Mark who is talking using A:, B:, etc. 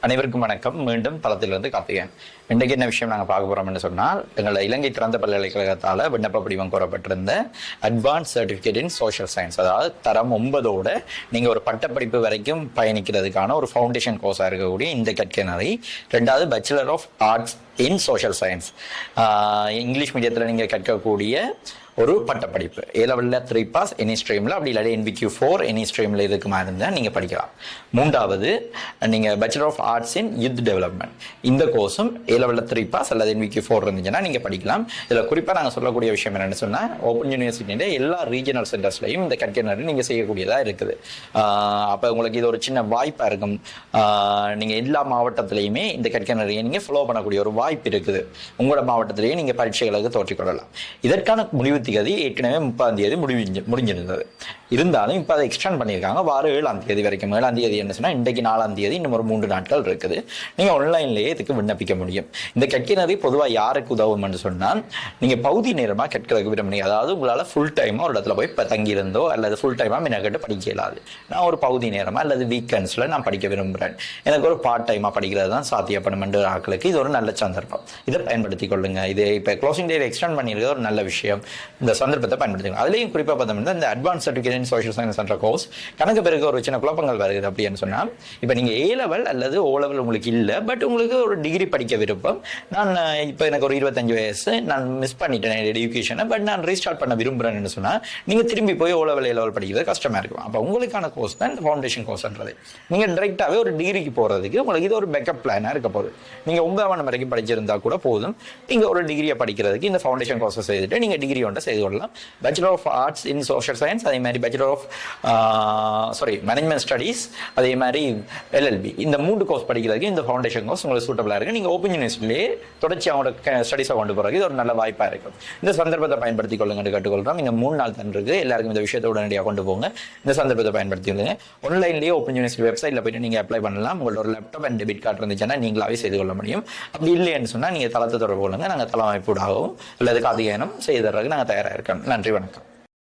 A: அனைவருக்கும் வணக்கம். மீண்டும் தளத்திலிருந்து கார்த்திகேயன். இன்றைக்கு என்ன விஷயம் நாங்கள் பார்க்க போறோம்னு சொன்னால், எங்களை இலங்கை திறந்த பல்கலைக்கழகத்தால் விண்ணப்ப படிவம் கோரப்பட்டிருந்த advance certificate in social science, அதாவது தரம் 9ஓட நீங்கள் ஒரு பட்டப்படிப்பு வரைக்கும் பயணிக்கிறதுக்கான ஒரு ஃபவுண்டேஷன் கோர்ஸாக இருக்கக்கூடிய இந்த கற்கனரி. ரெண்டாவது bachelor of arts in social science, English மீடியத்தில் நீங்கள் கற்கக்கூடிய ஒரு பட்டப்படிப்பு. A-level 3 பாஸ் எனி ஸ்ட்ரீமில், அப்படி இல்லாட்டி NVQ4 எனி ஸ்ட்ரீமில் இருக்குமா இருந்தால் நீங்கள் படிக்கலாம். மூன்றாவது, நீங்கள் bachelor of arts in youth development, இந்த கோர்ஸும் A-level 3 பாஸ் அல்லது NVQ4 இருந்துச்சுன்னா நீங்கள் படிக்கலாம். இதில் குறிப்பாக நாங்கள் சொல்லக்கூடிய விஷயம் என்னென்னு சொன்னால், ஓப்பன் யூனிவர்சிட்டியோட எல்லா ரீஜனல் சென்டர்ஸ்லையும் இந்த கற்கனரி நீங்கள் செய்யக்கூடியதாக இருக்குது. அப்போ உங்களுக்கு இது ஒரு சின்ன வாய்ப்பாக இருக்கும். நீங்கள் எல்லா மாவட்டத்திலையுமே இந்த கற்கனரியை நீங்கள் ஃபாலோ பண்ணக்கூடிய ஒரு வாய்ப்பு இருக்குது. உங்களோட மாவட்டத்திலேயே நீங்கள் பரீட்சைகளுக்கு தோற்றிக்கொள்ளலாம். இதற்கான முடிவு தேதி ஏற்கனவே 30ஆம் தேதி முடிஞ்சிருந்தது. இருந்தாலும் இப்போ அதை எக்ஸ்டெண்ட் பண்ணியிருக்காங்க வார 7ஆம் தேதி வரைக்கும். 7ஆம் தேதி என்ன சொன்னால் இன்றைக்கு 4ஆம் தேதி, இன்னும் ஒரு 3 நாட்கள் இருக்குது. நீங்கள் ஆன்லைன்லேயே இதுக்கு விண்ணப்பிக்க முடியும். இந்த கற்கனரி பொதுவாக யாருக்கு உதவும் என்று சொன்னால், நீங்கள் பகுதி நேரமாக கற்கிறதுக்கு விரும்புறீங்க, அதாவது உங்களால் ஃபுல் டைமாக ஒரு இடத்துல போய் இப்போ தங்கியிருந்தோ அல்லது ஃபுல் டைமாக மின்னக்கிட்ட படிக்க இயலாது. நான் ஒரு பகுதி நேரமாக அல்லது வீக்கெண்ட்ஸில் நான் படிக்க விரும்புகிறேன், எனக்கு ஒரு பார்ட் டைமாக படிக்கிறது தான் சாத்தியப்படும் என்ற ஆட்களுக்கு இது ஒரு நல்ல சந்தர்ப்பம். இதை பயன்படுத்தி கொள்ளுங்க. இது இப்போ க்ளோசிங் டேட் எக்ஸ்டெண்ட் பண்ணியிருக்க ஒரு நல்ல விஷயம். இந்த சந்தர்ப்பத்தை பயன்படுத்திக்கலாம். அதுலேயும் குறிப்பாக பார்த்தோம்னா, இந்த advance certificate in social science என்ற கோர்ஸ் கணக்கு பிறகு ஒரு சின்ன குழப்பங்கள் வருது. அப்படின்னு சொன்னால், இப்போ நீங்கள் A-level அல்லது O-level உங்களுக்கு இல்லை, பட் உங்களுக்கு ஒரு டிகிரி படிக்க விருப்பம். நான் இப்போ எனக்கு ஒரு 25 வயசு, நான் மிஸ் பண்ணிட்டேன் எஜுகேஷனை, பட் நான் ரீஸ்டார்ட் பண்ண விரும்புகிறேன்னு சொன்னால், நீங்கள் திரும்பி போய் O-level A-level படிக்கிறது கஷ்டமாக இருக்கும். அப்போ உங்களுக்கான கோர்ஸ் தான் இந்த ஃபவுண்டேஷன் கோர்ஸ்ன்றது. நீங்கள் டைரெக்டாகவே ஒரு டிகிரிக்கு போகிறதுக்கு உங்களுக்கு இது ஒரு பேக்கப் பிளானாக இருக்க போகுது. நீங்கள் 9ஆம் வரைக்கும் படிச்சிருந்தா கூட போதும். நீங்கள் ஒரு டிகிரியை படிக்கிறதுக்கு இந்த ஃபவுண்டேஷன் கோர்ஸை செய்துட்டு நீங்கள் டிகிரி ஒன்றை செய்து கொள்ளலாம். Bachelor of arts in social science, அதே மாதிரி பேச்சுலர் ஆஃப் மேனேஜ்மெண்ட் ஸ்டடீஸ், அதே மாதிரி LLB, இந்த 3 கோர்ஸ் படிக்கிறதுக்கு இந்த ஃபவுண்டேஷன் கோர்ஸ் உங்களுக்கு சூட்டபிளாக இருக்குது. நீங்கள் ஓப்பன் யூனிவர்சிட்டிலேயே தொடர்ச்சி அவங்களோட ஸ்டடீஸை கொண்டு போகிறதுக்கு இது ஒரு நல்ல வாய்ப்பாக இருக்கும். இந்த சந்தர்ப்பத்தை பயன்படுத்திக் கொள்ளுங்கன்னு கேட்டுக்கொள்கிறோம். இந்த 3 நாள் தான் இருக்குது. எல்லாருக்கும் இந்த விஷயத்தை உடனடியாக கொண்டு போங்க. இந்த சந்தர்ப்பத்தை பயன்படுத்தி கொள்ளுங்க. ஆன்லைன்லேயே ஓப்பன் யூனிவர்சிட்டி வெப்சைட்டில் போய்ட்டு நீங்கள் அப்ளை பண்ணலாம். உங்களோட ஒரு லேப்டாப் அண்ட் டெபிட் கார்டு இருந்துச்சுன்னா நீங்களாவே செய்து கொள்ள முடியும். அப்படி இல்லைன்னு சொன்னால் நீங்கள் தளத்தை தொடர்பு கொள்ளுங்க. நாங்கள் தள அமைப்பூடாகவும் அல்லது காதியானம் செய்து தர்றதுக்கு நாங்கள் தயாராக இருக்கோம். நன்றி, வணக்கம்.